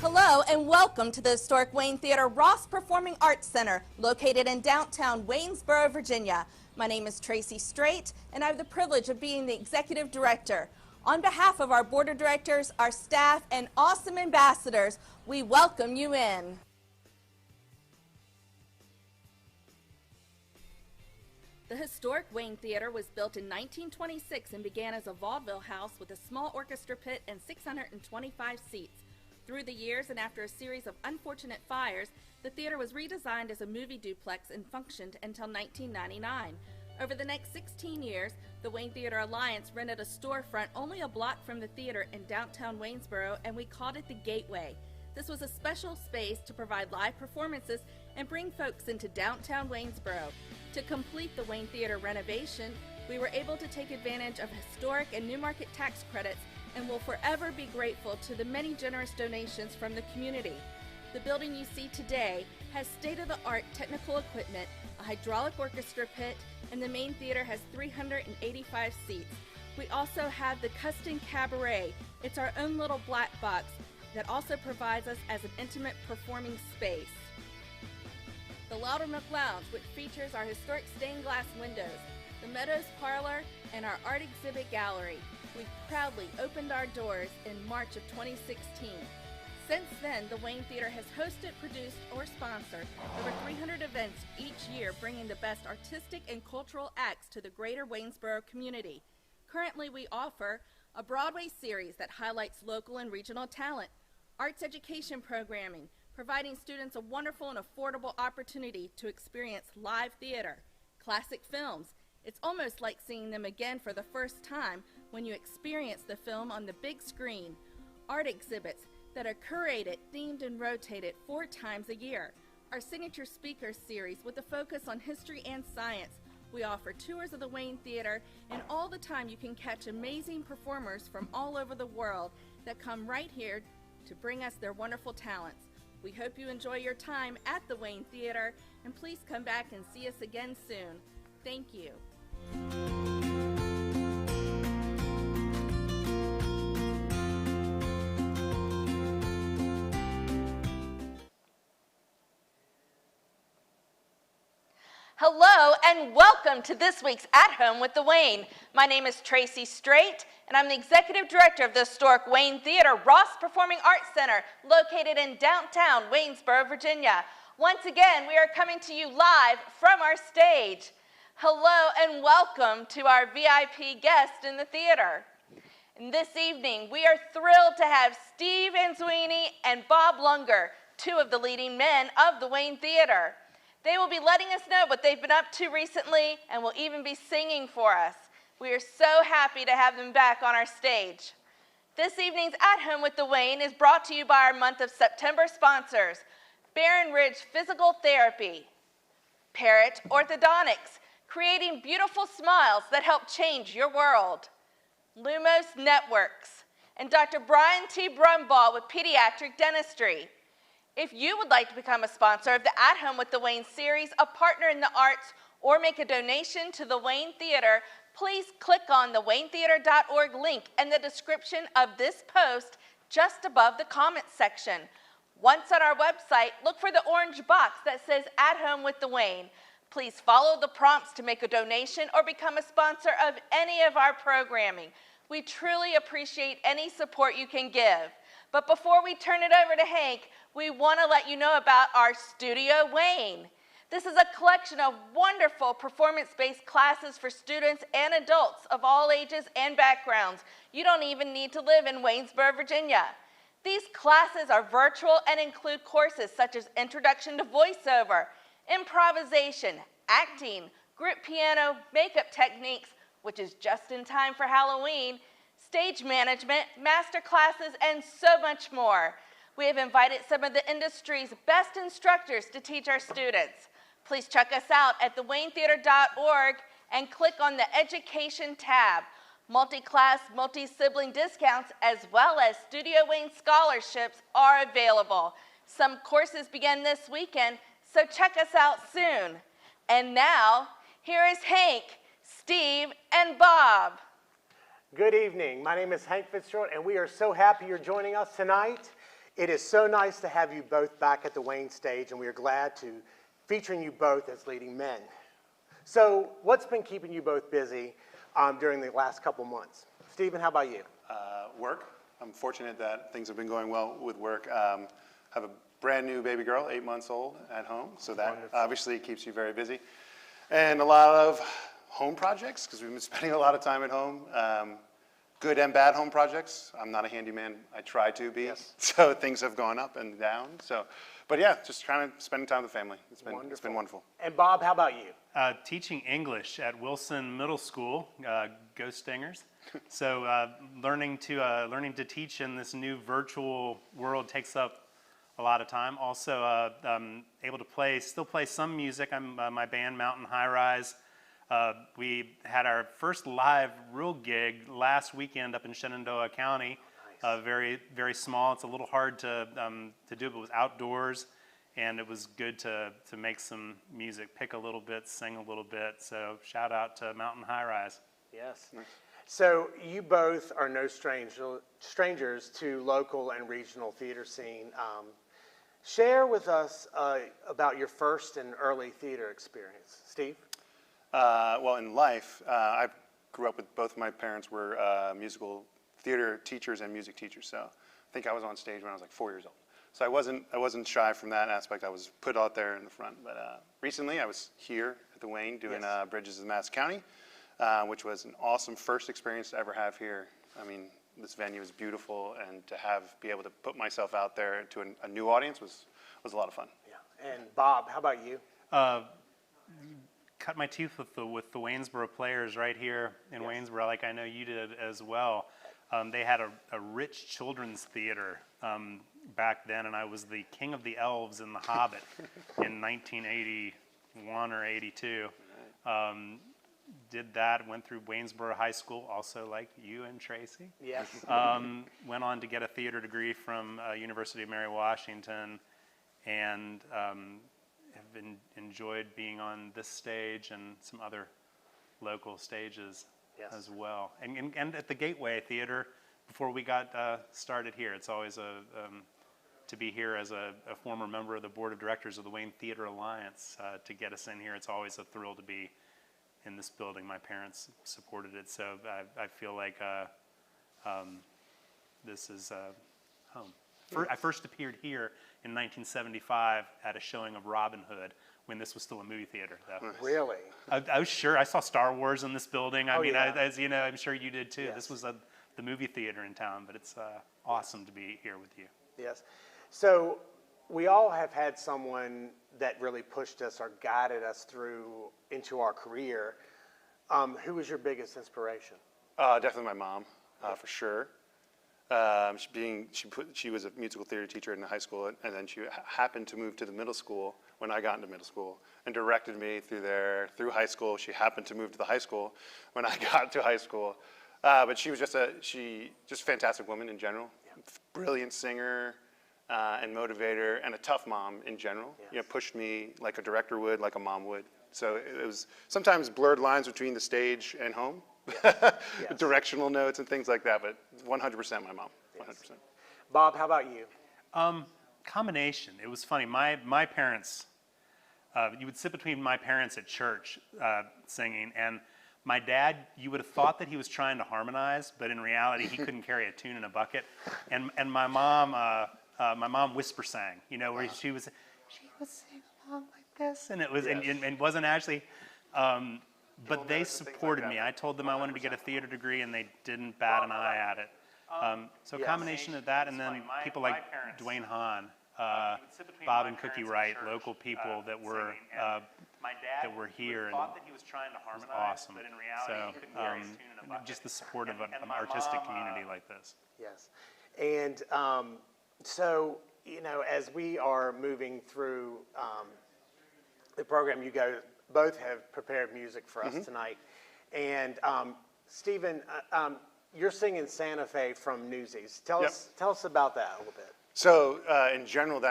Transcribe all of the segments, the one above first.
Hello and welcome to the historic Wayne Theater Ross Performing Arts Center, located in downtown Waynesboro, Virginia. My name is Tracy Strait, and I have the privilege of being the executive director. On behalf of our board of directors, our staff, and awesome ambassadors, we welcome you in. The historic Wayne Theater was built in 1926 and began as a vaudeville house with a small orchestra pit and 625 seats. Through the years and after a series of unfortunate fires, the theater was redesigned as a movie duplex and functioned until 1999. Over the next 16 years, the Wayne Theater Alliance rented a storefront only a block from the theater in downtown Waynesboro, and we called it the Gateway. This was a special space to provide live performances and bring folks into downtown Waynesboro. To complete the Wayne Theater renovation, we were able to take advantage of historic and new market tax credits and will forever be grateful to the many generous donations from the community. The building you see today has state-of-the-art technical equipment, a hydraulic orchestra pit, and the main theater has 385 seats. We also have the Custom Cabaret. It's our own little black box that also provides us as an intimate performing space. The Loudermilk Lounge, which features our historic stained glass windows, the Meadows Parlor, and our art exhibit gallery. We proudly opened our doors in March of 2016. Since then, the Wayne Theater has hosted, produced, or sponsored over 300 events each year, bringing the best artistic and cultural acts to the greater Waynesboro community. Currently, we offer a Broadway series that highlights local and regional talent, arts education programming, providing students a wonderful and affordable opportunity to experience live theater, classic films. It's almost like seeing them again for the first time when you experience the film on the big screen. Art exhibits that are curated, themed, and rotated 4 times a year. Our signature speaker series with a focus on history and science. We offer tours of the Wayne Theater, and all the time you can catch amazing performers from all over the world that come right here to bring us their wonderful talents. We hope you enjoy your time at the Wayne Theater, and please come back and see us again soon. Thank you. Hello and welcome to this week's At Home with the Wayne. My name is Tracy Strait, and I'm the Executive Director of the historic Wayne Theater Ross Performing Arts Center, located in downtown Waynesboro, Virginia. Once again, we are coming to you live from our stage. Hello and welcome to our VIP guest in the theater. And this evening, we are thrilled to have Steve Anzuini and Bob Lunger, 2 of the leading men of the Wayne Theater. They will be letting us know what they've been up to recently and will even be singing for us. We are so happy to have them back on our stage. This evening's At Home with the Wayne is brought to you by our month of September sponsors: Barron Ridge Physical Therapy, Parrot Orthodontics, creating beautiful smiles that help change your world, Lumos Networks, and Dr. Brian T. Brumbaugh with Pediatric Dentistry. If you would like to become a sponsor of the At Home with the Wayne series, a partner in the arts, or make a donation to the Wayne Theater, please click on the waynetheater.org link in the description of this post just above the comments section. Once on our website, look for the orange box that says At Home with the Wayne. Please follow the prompts to make a donation or become a sponsor of any of our programming. We truly appreciate any support you can give. But before we turn it over to Hank, we want to let you know about our Studio Wayne. This is a collection of wonderful performance-based classes for students and adults of all ages and backgrounds. You don't even need to live in Waynesboro, Virginia. These classes are virtual and include courses such as Introduction to Voiceover, Improvisation, Acting, Group Piano, Makeup Techniques, which is just in time for Halloween, Stage Management, Master Classes, and so much more. We have invited some of the industry's best instructors to teach our students. Please check us out at thewaynetheater.org and click on the Education tab. Multi-class, multi-sibling discounts, as well as Studio Wayne scholarships are available. Some courses begin this weekend, so check us out soon. And now, here is Hank, Steve, and Bob. Good evening. My name is Hank Fitzgerald, and we are so happy you're joining us tonight. It is so nice to have you both back at the Wayne stage, and we are glad to featuring you both as leading men. So what's been keeping you both busy during the last couple months? Steven, how about you? Work. I'm fortunate that things have been going well with work. Have a brand new baby girl, 8 months old, at home, so that Wonderful. obviously keeps you very busy. And a lot of home projects, because we've been spending a lot of time at home. Good and bad home projects. I'm not a handyman. I try to be. Yes. So things have gone up and down. So, but yeah, just kind of spending time with family. It's been wonderful. And Bob, how about you? Teaching English at Wilson Middle School, Go Stingers. So learning to teach in this new virtual world takes up a lot of time. Also able to still play some music. I'm my band Mountain High Rise. We had our first live real gig last weekend up in Shenandoah County. Nice. Very, very small. It's a little hard to do, but it was outdoors, and it was good to make some music, pick a little bit, sing a little bit. So shout out to Mountain High Rise. Yes. So you both are no strangers to local and regional theater scene. Share with us about your first and early theater experience. Steve? Well, in life, I grew up with both my parents were musical theater teachers and music teachers. So I think I was on stage when I was like 4 years old. So I wasn't shy from that aspect. I was put out there in the front. But recently, I was here at the Wayne doing Bridges of Madison County, which was an awesome first experience to ever have here. I mean, this venue is beautiful, and to be able to put myself out there to a new audience was a lot of fun. Yeah. And Bob, how about you? Cut my teeth with the Waynesboro Players right here in Waynesboro, like I know you did as well. They had a rich children's theater back then, and I was the king of the elves in The Hobbit in 1981 or 82. Did that, went through Waynesboro High School, also like you and Tracy. Yes. Went on to get a theater degree from University of Mary Washington, and have enjoyed being on this stage and some other local stages as well. And at the Gateway Theater, before we got started here, it's always to be here as a former member of the board of directors of the Wayne Theater Alliance, to get us in here. It's always a thrill to be in this building. My parents supported it, so I feel like this is home. I first appeared here in 1975 at a showing of Robin Hood when this was still a movie theater. Though. Really? I was sure. I saw Star Wars in this building. I mean, yeah. as you know, I'm sure you did too. Yes. This was the movie theater in town, but it's awesome to be here with you. Yes. So we all have had someone that really pushed us or guided us through into our career. Who was your biggest inspiration? Definitely my mom, for sure. She was a musical theater teacher in the high school, and then she happened to move to the middle school when I got into middle school, and directed me through high school. She happened to move to the high school when I got to high school, but she was just a fantastic woman in general, brilliant singer and motivator, and a tough mom in general. Yes. You know, pushed me like a director would, like a mom would. So it was sometimes blurred lines between the stage and home. Directional notes and things like that, but 100% my mom, 100%. Bob, how about you? Combination. It was funny. My parents, you would sit between my parents at church singing, and my dad, you would have thought that he was trying to harmonize, but in reality, he couldn't carry a tune in a bucket. And my mom whisper sang, you know, where she would sing along like this, and it was and wasn't actually. But they supported me. I told them I wanted to get a theater degree, and they didn't bat an eye at it. So a combination of that, and then people like Dwayne Hahn, Bob and Cookie Wright, local people that were here, and it was awesome. So just the support of an artistic community like this. Yes. And so, you know, as we are moving through the program, you both have prepared music for us tonight. And Steven, you're singing Santa Fe from Newsies. Tell us about that a little bit. So in general,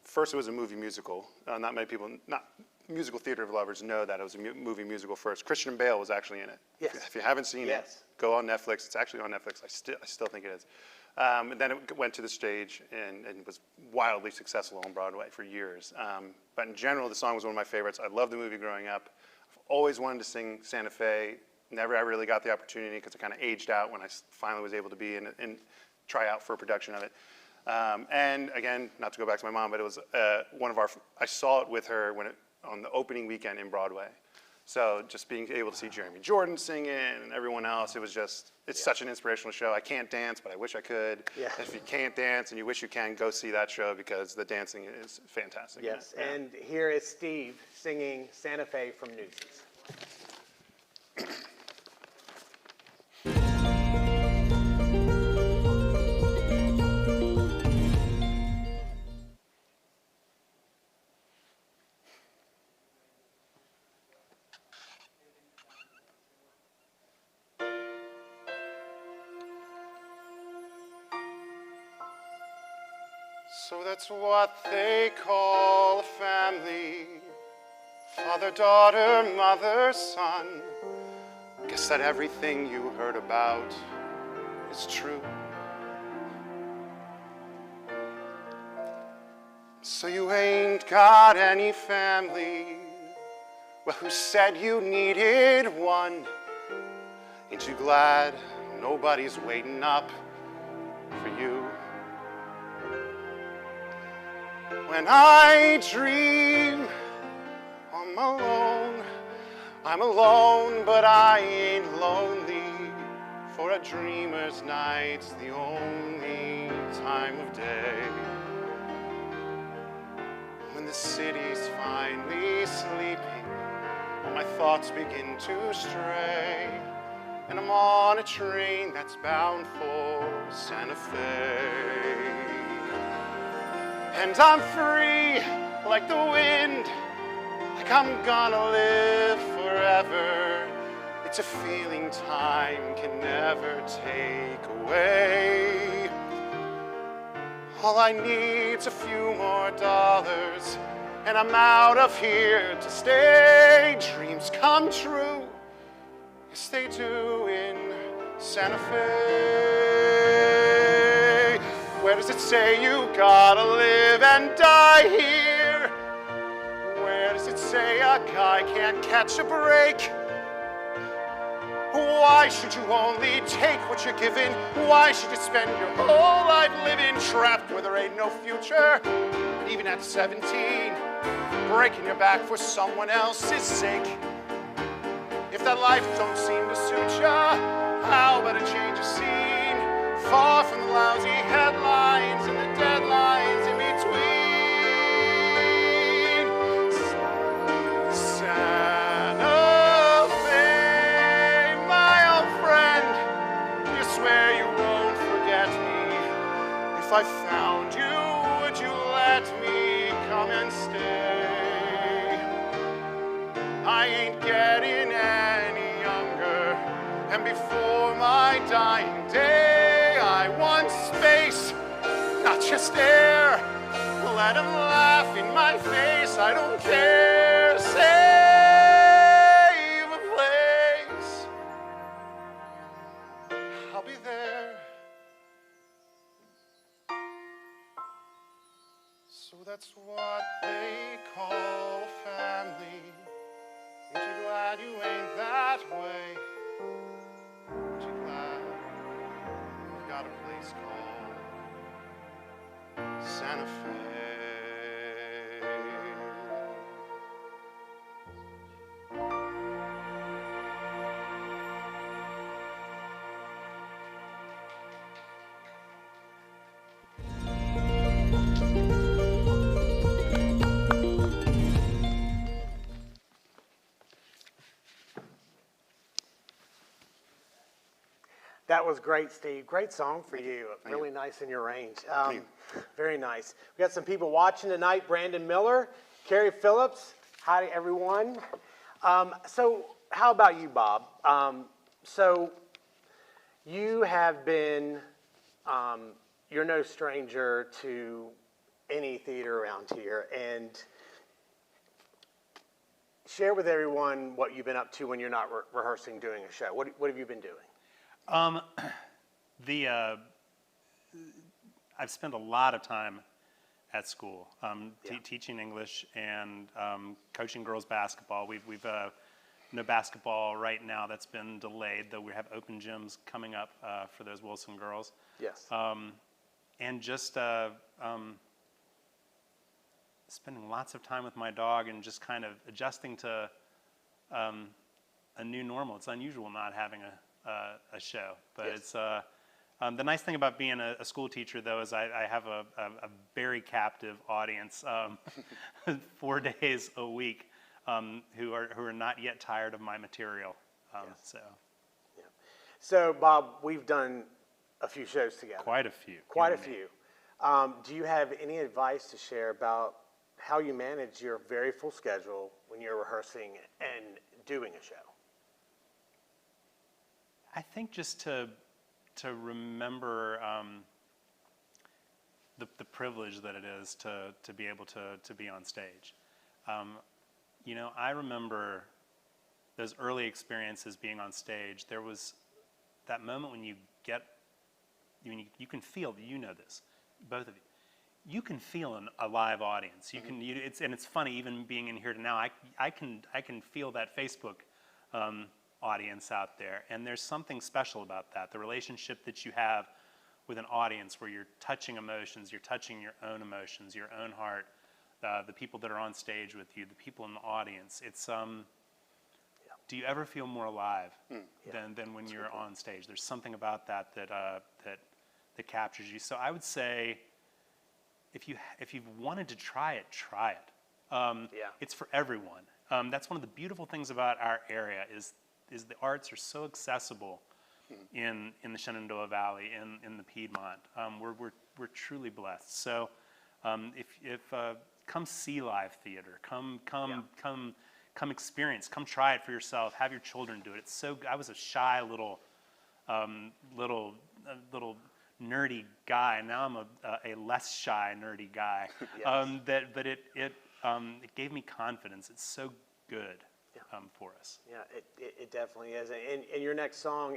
first it was a movie musical. Not many people, not musical theater lovers know that it was a movie musical first. Christian Bale was actually in it. Yes. If you haven't seen it, go on Netflix. It's actually on Netflix. I still think it is. And then it went to the stage and was wildly successful on Broadway for years. But in general, the song was one of my favorites. I loved the movie growing up. I've always wanted to sing Santa Fe. Never ever really got the opportunity because I kind of aged out when I finally was able to be and try out for a production of it. And again, not to go back to my mom, but it was I saw it with her on the opening weekend in Broadway. So just being able to see Jeremy Jordan sing it and everyone else, it's such an inspirational show. I can't dance, but I wish I could. Yeah. If you can't dance and you wish you can, go see that show because the dancing is fantastic. Yes, Yeah. and here is Steve singing Santa Fe from Newsies. So that's what they call a family. Father, daughter, mother, son. Guess that everything you heard about is true. So you ain't got any family. Well, who said you needed one? Ain't you glad nobody's waiting up for you? When I dream I'm alone, but I ain't lonely, for a dreamer's night's the only time of day. When the city's finally sleeping, all my thoughts begin to stray, and I'm on a train that's bound for Santa Fe. And I'm free like the wind, like I'm gonna live forever. It's a feeling time can never take away. All I need's a few more dollars, and I'm out of here to stay. Dreams come true, yes they do in Santa Fe. Where does it say you gotta live and die here? Where does it say a guy can't catch a break? Why should you only take what you're given? Why should you spend your whole life living trapped where there ain't no future? And even at 17, breaking your back for someone else's sake. If that life don't seem to suit ya, how about a change of scene? Far from the lousy headlines and the deadlines in between. Santa Fe, my old friend, you swear you won't forget me. If I found you, would you let me come and stay? I ain't getting any younger, and before my dying day, I want space, not just air. Let them laugh in my face, I don't care. Save a place, I'll be there. So that's what they call a family. Ain't you glad you ain't that way? Ain't you glad you've got a place called Santa Fe? That was great, Steve. Great song for you. Really nice in your range. Very nice. We got some people watching tonight. Brandon Miller, Carrie Phillips. Hi, everyone. So how about you, Bob? So you have been, you're no stranger to any theater around here. And share with everyone what you've been up to when you're not rehearsing doing a show. What have you been doing? I've spent a lot of time at school, Yeah. teaching English and coaching girls basketball. We've no basketball right now, that's been delayed, though we have open gyms coming up for those Wilson girls. Yes. And just spending lots of time with my dog and just kind of adjusting to a new normal. It's unusual not having a show, but Yes. it's the nice thing about being a school teacher, though, is I have a very captive audience, 4 days a week, who are not yet tired of my material. Yes. So Yeah. So, Bob, we've done a few shows together. quite a few. Quite a you and me. few. Do you have any advice to share about how you manage your very full schedule when you're rehearsing and doing a show? I think just to remember the privilege that it is to be able to be on stage. You know, I remember those early experiences being on stage. There was that moment when you can feel, you know this, both of you. You can feel a live audience. You can. It's funny, even being in here now. I can feel that Facebook audience out there, and there's something special about that. The relationship that you have with an audience, where you're touching emotions, you're touching your own emotions, your own heart. The people that are on stage with you, the people in the audience. It's Do you ever feel more alive than when you're on stage? There's something about that captures you. So I would say, if you've wanted to try it, try it. It's for everyone. That's one of the beautiful things about our area is the arts are so accessible in the Shenandoah Valley, in the Piedmont. We're truly blessed. So if come see live theater, come experience, come try it for yourself. Have your children do it. It's so. I was a shy little nerdy guy. Now I'm a less shy nerdy guy. Yes. But it gave me confidence. It's so good for us. Yeah, it definitely is. And your next song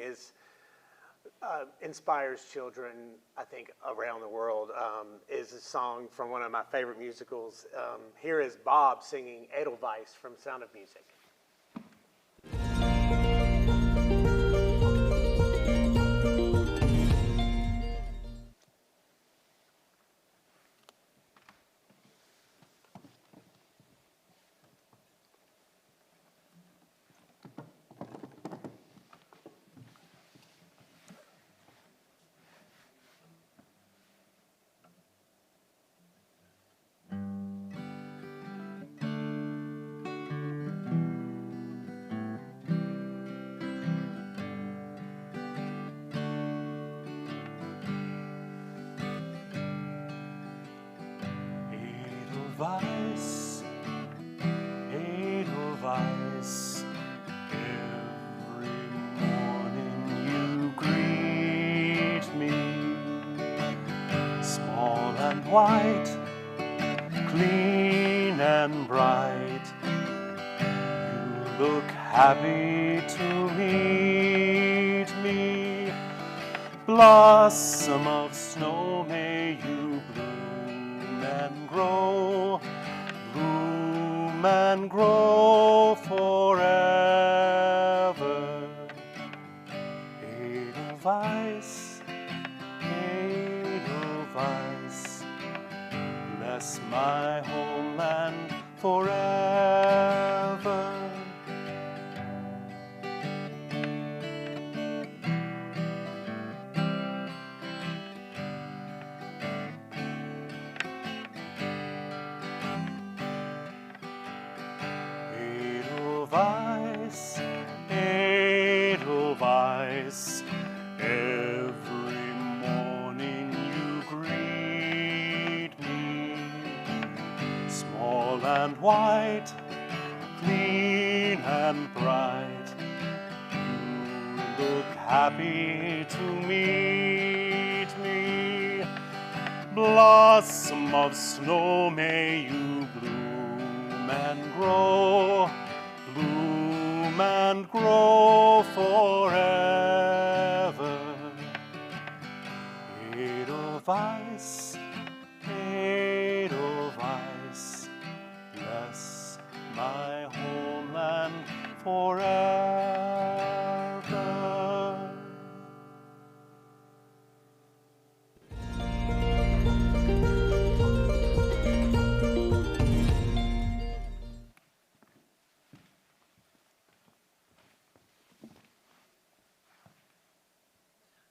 inspires children, I think, around the world. Is a song from one of my favorite musicals. Here is Bob singing Edelweiss from Sound of Music. Edelweiss, Edelweiss, every morning you greet me, small and white, clean and bright. You look happy to meet me, blossom of snow, may you bloom and grow, bloom and grow forever. Edelweiss, Edelweiss, bless my homeland forever. Edelweiss, Edelweiss, every morning you greet me, small and white, clean and bright. You look happy to meet me, blossom of snow, may you bloom and grow, bloom and grow forever. Edelweiss, Edelweiss, Edelweiss, bless my homeland forever.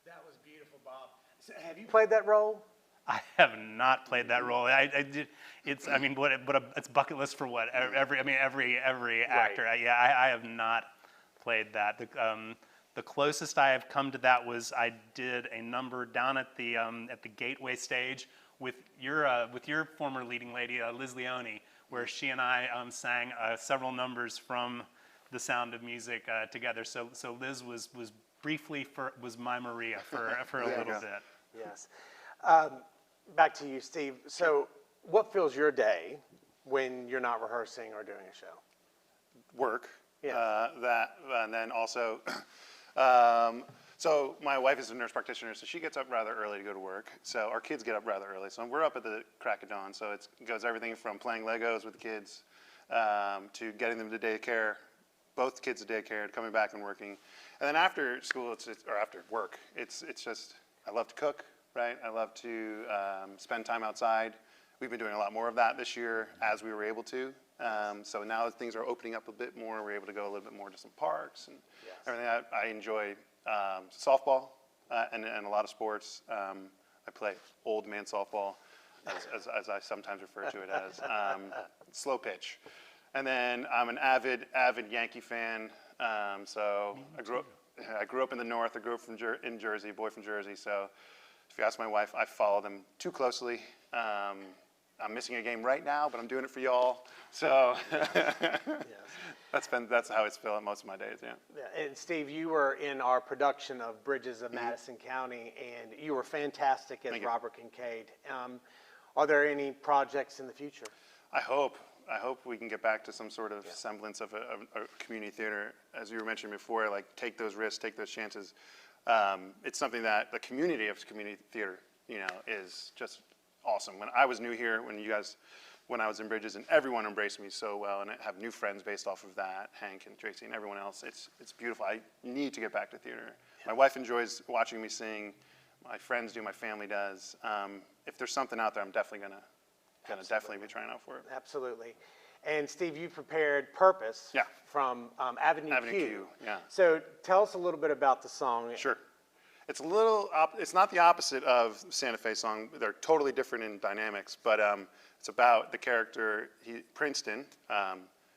That was beautiful, Bob. So have you played that role? I have not played that role. I did. It's. I mean, it's bucket list for what? Every actor. I have not played that. The closest I have come to that was I did a number down at the Gateway stage with your former leading lady, Liz Leone, where she and I sang several numbers from The Sound of Music together. So Liz was briefly was my Maria for a little bit. Yes. Back to you, Steve. So what fills your day when you're not rehearsing or doing a show? Work. Yeah. And then also, so my wife is a nurse practitioner, so she gets up rather early to go to work. So our kids get up rather early. So we're up at the crack of dawn. So it goes everything from playing Legos with the kids to getting them to daycare, both kids to daycare, to coming back and working. And then after school, or after work, it's just, I love to cook, right? I love to spend time outside. We've been doing a lot more of that this year as we were able to. So now that things are opening up a bit more, we're able to go a little bit more to some parks and everything. I enjoy softball and a lot of sports. I play old man softball, as I sometimes refer to it as, slow pitch. And then I'm an avid Yankee fan. So I grew up in the North. I grew up in Jersey, boy from Jersey. So if you ask my wife, I follow them too closely. I'm missing a game right now, but I'm doing it for y'all. So that's how it's spent most of my days. Yeah. And Steve, you were in our production of Bridges of Madison County, and you were fantastic as Robert Kincaid. Are there any projects in the future? I hope we can get back to some sort of semblance of a community theater. As you were mentioning before, like take those risks, take those chances. It's something that the community of community theater, is just awesome. When I was new here, when I was in Bridges, and everyone embraced me so well, and I have new friends based off of that, Hank and Tracy and everyone else. It's beautiful. I need to get back to theater. My wife enjoys watching me sing. My friends do. My family does. If there's something out there, I'm definitely gonna definitely be trying out for it. Absolutely. And Steve, you prepared Purpose from Avenue Q. Yeah. So tell us a little bit about the song. Sure. It's it's not the opposite of Santa Fe song. They're totally different in dynamics, but it's about the character, Princeton,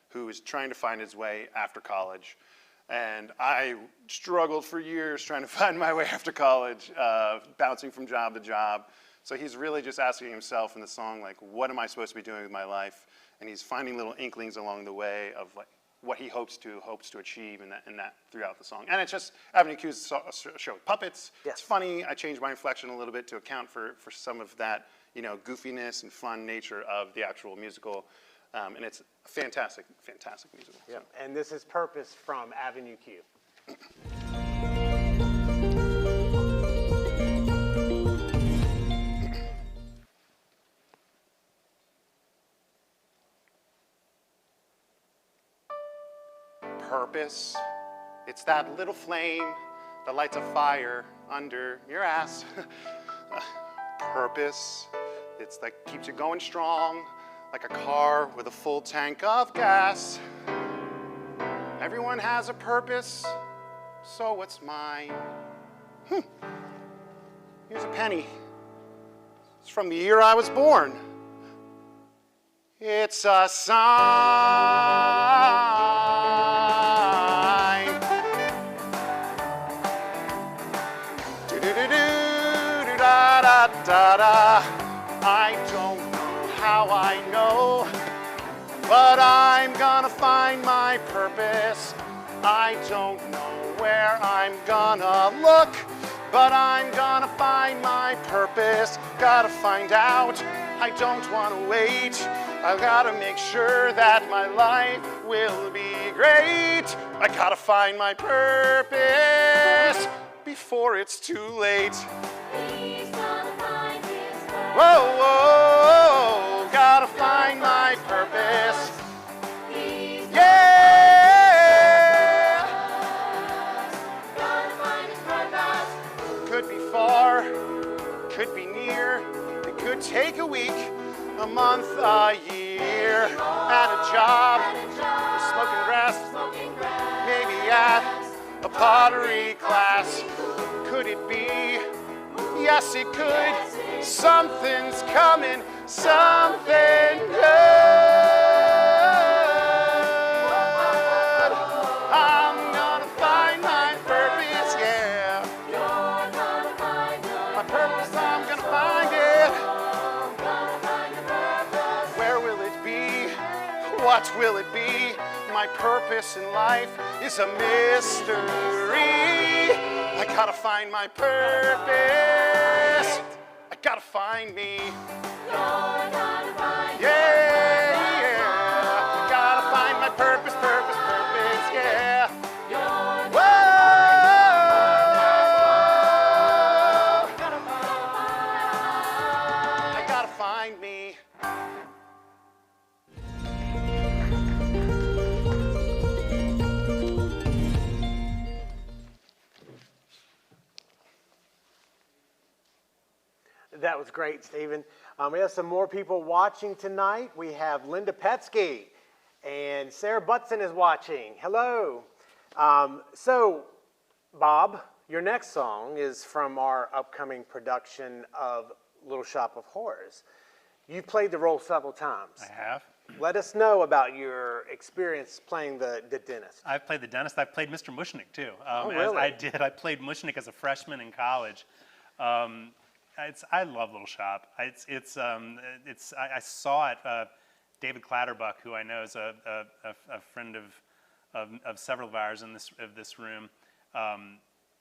who is trying to find his way after college. And I struggled for years trying to find my way after college, bouncing from job to job. So he's really just asking himself in the song, like, what am I supposed to be doing with my life? And he's finding little inklings along the way of like what he hopes to achieve in that throughout the song. And it's just Avenue Q's show with puppets. Yes. It's funny. I changed my inflection a little bit to account for some of that, goofiness and fun nature of the actual musical. And it's a fantastic musical. Yeah. And this is Purpose from Avenue Q. Purpose, it's that little flame that lights a fire under your ass. Purpose, it's that keeps you going strong, like a car with a full tank of gas. Everyone has a purpose, so what's mine? Here's a penny. It's from the year I was born. It's a sign. Do-do-do-do-do-da-da-da-da. I don't know how I know, but I'm gonna find my purpose. I don't know where I'm gonna look, but I'm gonna find my purpose. Gotta find out, I don't wanna wait. I've gotta make sure that my life will be great. I gotta find my purpose before it's too late. He's gonna find Whoa, whoa, gotta find my purpose. Yeah. Could be far, could be near. It could take a week, a month, a year. At a job, smoking grass, maybe at a pottery class. Could it be? Yes, it could. Something's coming, something good. I'm gonna find my purpose, yeah. You're gonna find my purpose, I'm gonna find it. Where will it be? What will it be? My purpose in life is a mystery. I gotta find my purpose. I gotta find me. Yeah, yeah. I gotta find my purpose, purpose, purpose, yeah. Whoa. I gotta find me. That was great, Steven. We have some more people watching tonight. We have Linda Petsky and Sarah Butson is watching. Hello. So, Bob, your next song is from our upcoming production of Little Shop of Horrors. You've played the role several times. I have. Let us know about your experience playing the dentist. I've played the dentist. I've played Mr. Mushnick too. Really? I did. I played Mushnick as a freshman in college. I love Little Shop. I saw it. David Clatterbuck, who I know is a friend of several of ours in this room,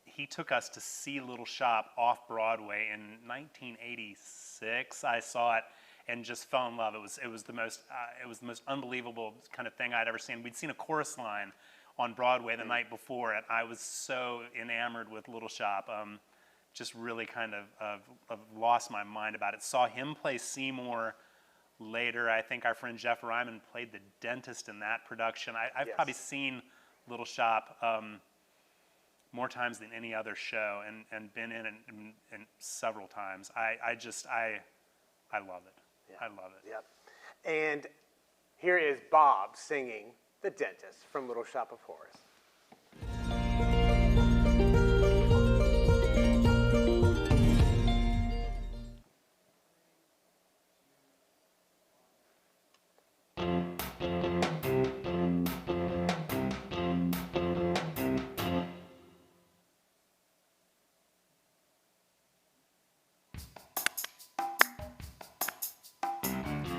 he took us to see Little Shop off Broadway in 1986. I saw it and just fell in love. It was the most unbelievable kind of thing I'd ever seen. We'd seen a chorus line on Broadway the night before, and I was so enamored with Little Shop. Just really kind of lost my mind about it. Saw him play Seymour later. I think our friend Jeff Ryman played the dentist in that production. I've probably seen Little Shop more times than any other show, and been in it several times. I love it. Yeah. I love it. Yep. And here is Bob singing The Dentist from Little Shop of Horrors.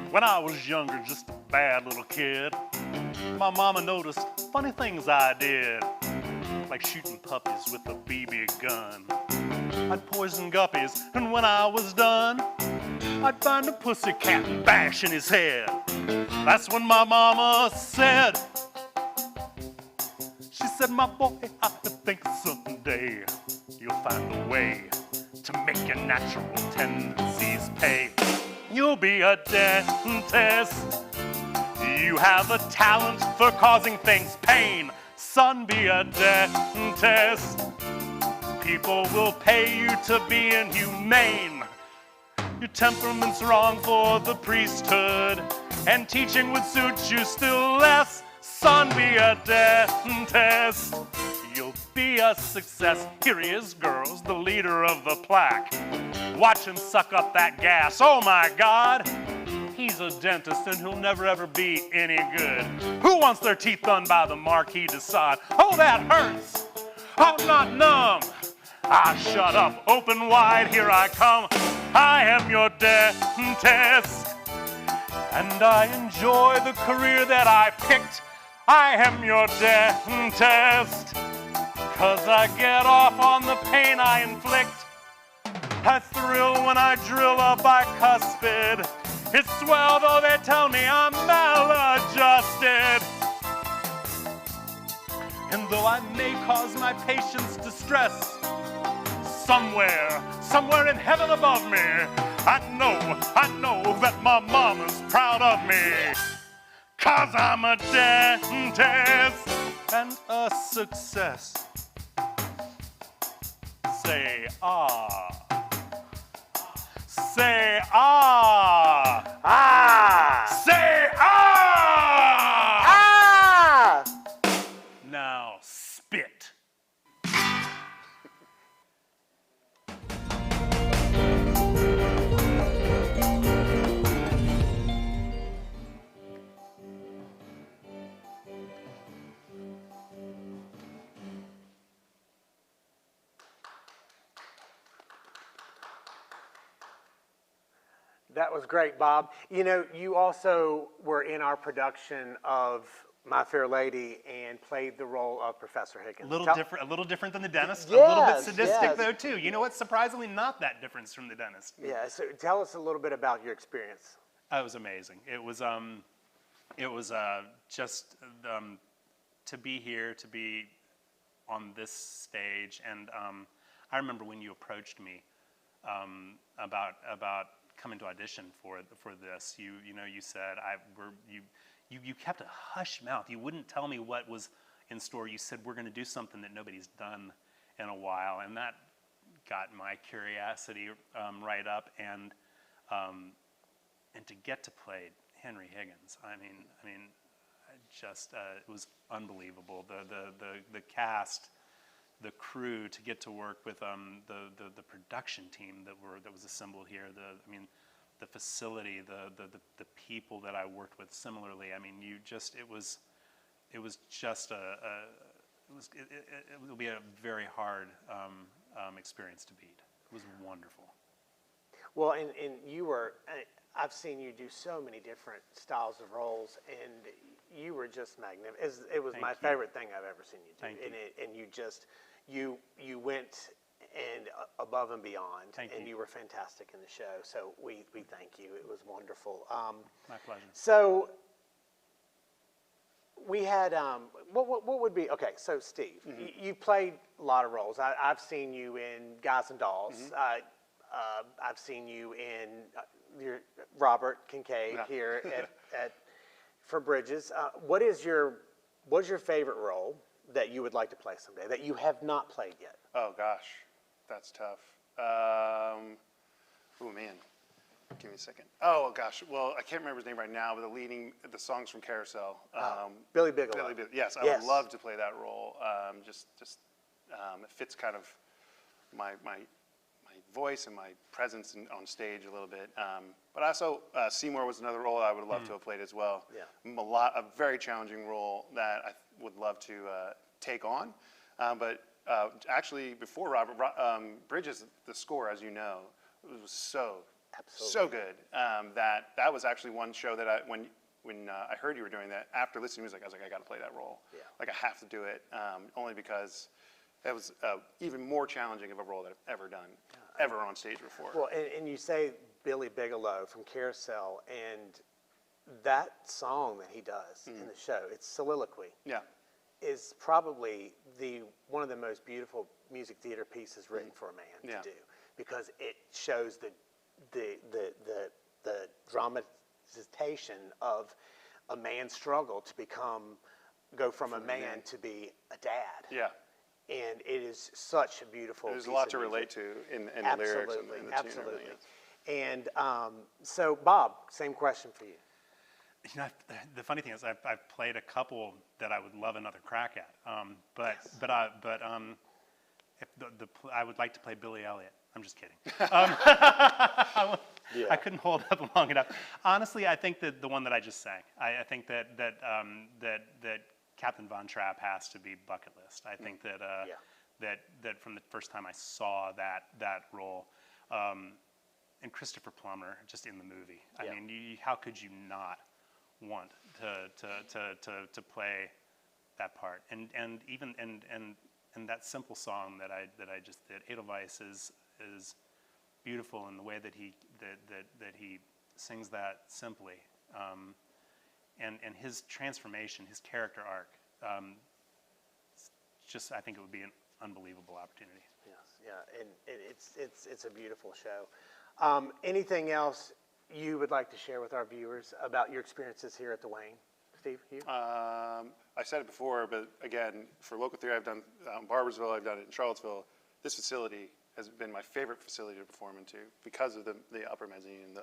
When I was younger, just a bad little kid, my mama noticed funny things I did, like shooting puppies with a BB gun. I'd poison guppies, and when I was done, I'd find a pussycat and bash in his head. That's when my mama said, she said, my boy, I think someday you'll find a way to make your natural tendencies pay. You'll be a dentist. You have a talent for causing things pain. Son, be a dentist. People will pay you to be inhumane. Your temperament's wrong for the priesthood, and teaching would suit you still less. Son, be a dentist. You'll be a success. Here he is, girls, the leader of the plaque. Watch him suck up that gas. Oh my God. He's a dentist and he'll never ever be any good. Who wants their teeth done by the Marquis de Sade? Oh, that hurts. I'm not numb. Ah, shut up. Open wide. Here I come. I am your dentist. And I enjoy the career that I picked. I am your dentist. 'Cause I get off on the pain I inflict. I thrill when I drill a bicuspid. It's swell though they tell me I'm maladjusted. And though I may cause my patients distress, somewhere in heaven above me, I know that my mama's proud of me. 'Cause I'm a dentist and a success. Say ah. Say ah. Ah! Say ah. Ah! Now spit. That was great, Bob. You know, you also were in our production of My Fair Lady and played the role of Professor Higgins. A little different than the dentist. A Yes, little bit sadistic yes. though too. You know what? Surprisingly, not that difference from the dentist. Yeah, so tell us a little bit about your experience. It was amazing. It was just to be here, to be on this stage, and I remember when you approached me about coming to audition for this. You said you kept a hush mouth. You wouldn't tell me what was in store. You said we're going to do something that nobody's done in a while, and that got my curiosity right up. And to get to play Henry Higgins, I mean, just it was unbelievable. The cast, the crew, to get to work with the production team that was assembled here. The facility, the people that I worked with similarly. I mean, it'll be a very hard experience to beat. It was wonderful. Well, and you were, I've seen you do so many different styles of roles, and you were just magnificent. It was my favorite thing I've ever seen you do. Thank you. And you just, you went and above and beyond, Thank and you. you were fantastic in the show. So we thank you. It was wonderful. My pleasure. So we had, what would be, okay, so Steve, you played a lot of roles. I've seen you in Guys and Dolls. I've seen you in your Robert Kincaid here at for Bridges. What's your favorite role that you would like to play someday that you have not played yet? Oh gosh, that's tough. Oh man, give me a second. Oh gosh, well I can't remember his name right now, but the songs from Carousel. Billy Bigelow. Yes, I would love to play that role. It fits kind of my voice and my presence on stage a little bit. But also, Seymour was another role I would love to have played as well. Yeah. A very challenging role that I would love to take on. But actually, before Robert Bridges, the score, as you know, was so good that was actually one show that when I heard you were doing that, after listening to music, I was like, I got to play that role. Yeah. Like I have to do it, only because that was even more challenging of a role that I've ever done, ever on stage before. Well, and you say Billy Bigelow from Carousel, and that song that he does in the show, it's Soliloquy. Yeah. Is probably one of the most beautiful music theater pieces written for a man to do, because it shows the dramatization of a man's struggle to go from a man to be a dad. Yeah. And it is such a beautiful There's piece a lot of to music. relate to in the lyrics and the tune. Absolutely. Everything, yes. And so, Bob, same question for you. You know, the funny thing is, I've played a couple that I would love another crack at. I would like to play Billy Elliot. I'm just kidding. I couldn't hold up long enough. Honestly, I think that the one that I just sang. I think that Captain Von Trapp has to be bucket list. I think that from the first time I saw that role, and Christopher Plummer just in the movie. I mean, how could you not want to play that part? And even that simple song that I just did, Edelweiss, is beautiful in the way that he sings that simply. And his transformation, his character arc, just I think it would be an unbelievable opportunity. Yes, yeah, and it's a beautiful show. Anything else you would like to share with our viewers about your experiences here at the Wayne? Steve, you? I said it before, but again, for local theater, I've done in Barboursville, I've done it in Charlottesville. This facility has been my favorite facility to perform into because of the upper mezzanine,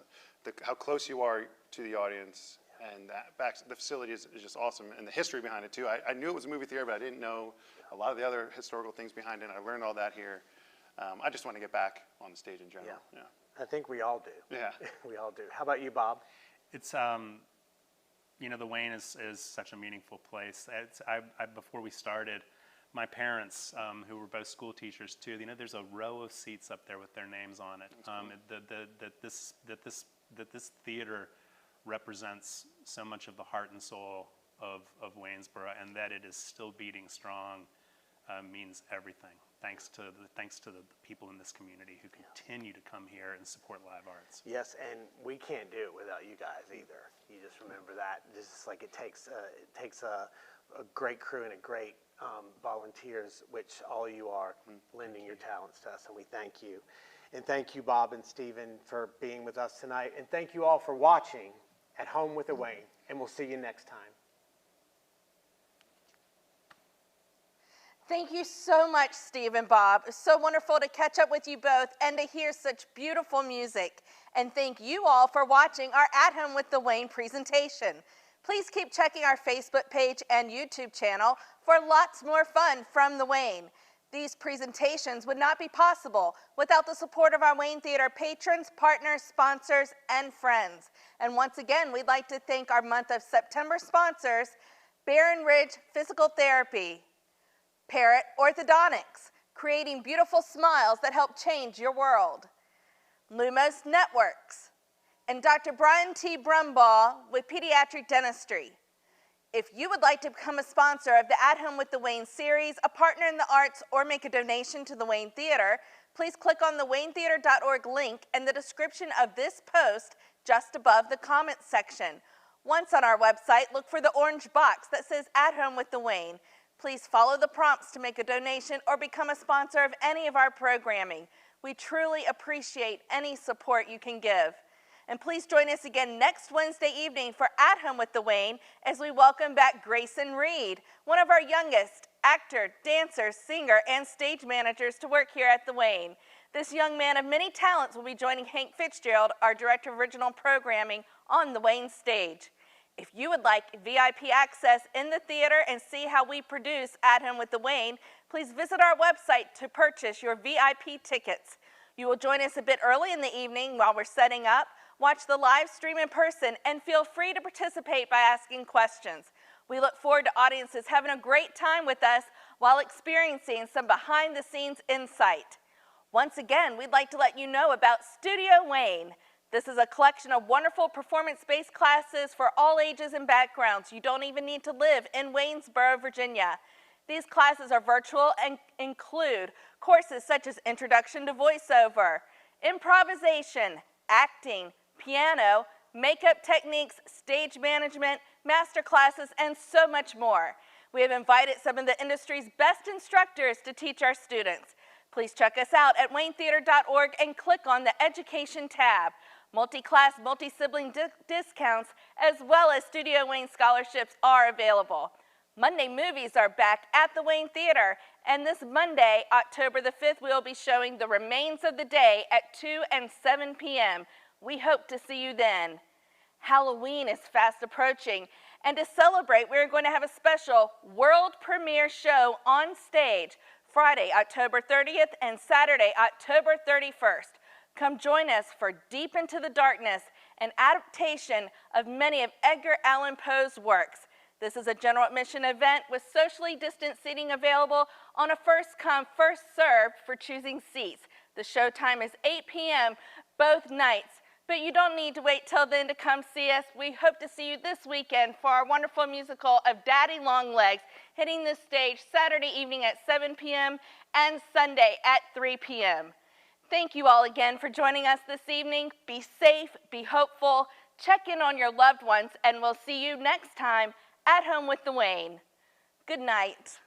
how close you are to the audience, and the facility is just awesome, and the history behind it too. I knew it was a movie theater, but I didn't know a lot of the other historical things behind it, and I learned all that here. I just want to get back on the stage in general. Yeah. I think we all do. Yeah. We all do. How about you, Bob? It's you know, the Wayne is such a meaningful place. Before we started, my parents, who were both school teachers too, you know, there's a row of seats up there with their names on it. That this theater represents so much of the heart and soul of Waynesboro, and that it is still beating strong means everything. Thanks to the people in this community who continue to come here and support live arts. Yes, and we can't do it without you guys either. You just remember that. Just like it takes a great crew and a great volunteers, which all you are, lending your talents to us, and we thank you. And thank you, Bob and Steven, for being with us tonight. And thank you all for watching at Home with the Wayne, and we'll see you next time. Thank you so much, Steve and Bob. It's so wonderful to catch up with you both and to hear such beautiful music. And thank you all for watching our At Home with the Wayne presentation. Please keep checking our Facebook page and YouTube channel for lots more fun from the Wayne. These presentations would not be possible without the support of our Wayne Theater patrons, partners, sponsors, and friends. And once again, we'd like to thank our month of September sponsors, Barron Ridge Physical Therapy, Parrot Orthodontics, creating beautiful smiles that help change your world, Lumos Networks, and Dr. Brian T. Brumbaugh with Pediatric Dentistry. If you would like to become a sponsor of the At Home with the Wayne series, a partner in the arts, or make a donation to the Wayne Theater, please click on the waynetheater.org link in the description of this post just above the comments section. Once on our website, look for the orange box that says At Home with the Wayne. Please follow the prompts to make a donation or become a sponsor of any of our programming. We truly appreciate any support you can give. And please join us again next Wednesday evening for At Home with the Wayne as we welcome back Grayson Reed, one of our youngest actor, dancer, singer, and stage managers to work here at the Wayne. This young man of many talents will be joining Hank Fitzgerald, our Director of Original Programming, on the Wayne stage. If you would like VIP access in the theater and see how we produce At Home with the Wayne, please visit our website to purchase your VIP tickets. You will join us a bit early in the evening while we're setting up, watch the live stream in person, and feel free to participate by asking questions. We look forward to audiences having a great time with us while experiencing some behind-the-scenes insight. Once again, we'd like to let you know about Studio Wayne. This is a collection of wonderful performance-based classes for all ages and backgrounds. You don't even need to live in Waynesboro, Virginia. These classes are virtual and include courses such as Introduction to Voiceover, Improvisation, Acting, Piano, Makeup Techniques, Stage Management, Master Classes, and so much more. We have invited some of the industry's best instructors to teach our students. Please check us out at waynetheater.org and click on the Education tab. Multi-class, multi-sibling discounts, as well as Studio Wayne scholarships are available. Monday movies are back at the Wayne Theater, and this Monday, October the 5th, we will be showing The Remains of the Day at 2 and 7 p.m. We hope to see you then. Halloween is fast approaching, and to celebrate, we're going to have a special world premiere show on stage Friday, October 30th, and Saturday, October 31st. Come join us for Deep into the Darkness, an adaptation of many of Edgar Allan Poe's works. This is a general admission event with socially distanced seating available on a first-come, first-served for choosing seats. The show time is 8 p.m. both nights, but you don't need to wait till then to come see us. We hope to see you this weekend for our wonderful musical of Daddy Longlegs, hitting the stage Saturday evening at 7 p.m. and Sunday at 3 p.m. Thank you all again for joining us this evening. Be safe, be hopeful, check in on your loved ones, and we'll see you next time at Home with the Wayne. Good night.